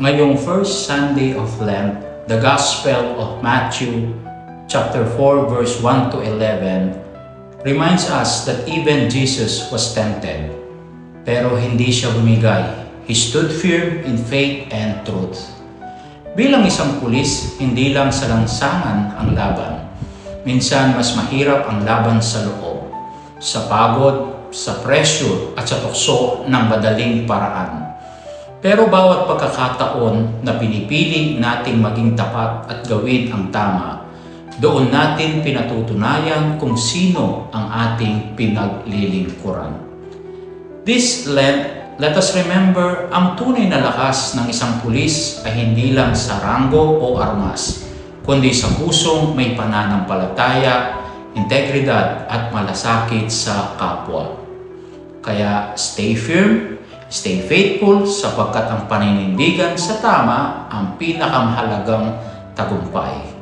Ngayong first Sunday of Lent, the Gospel of Matthew chapter 4 verse 1 to 11 reminds us that even Jesus was tempted, pero hindi siya bumigay. He stood firm in faith and truth. Bilang isang pulis, hindi lang sa lansangan ang laban. Minsan mas mahirap ang laban sa loob, sa pagod, sa pressure at sa tukso ng madaling paraan. Pero bawat pagkakataon na pinipili nating maging tapat at gawin ang tama, doon natin pinatutunayan kung sino ang ating pinaglilingkuran. This Lent, let us remember ang tunay na lakas ng isang pulis ay hindi lang sa ranggo o armas, kundi sa pusong may pananampalataya, integridad at malasakit sa kapwa. Kaya stay firm, stay faithful sapagkat ang paninindigan sa tama ang pinakamahalagang tagumpay.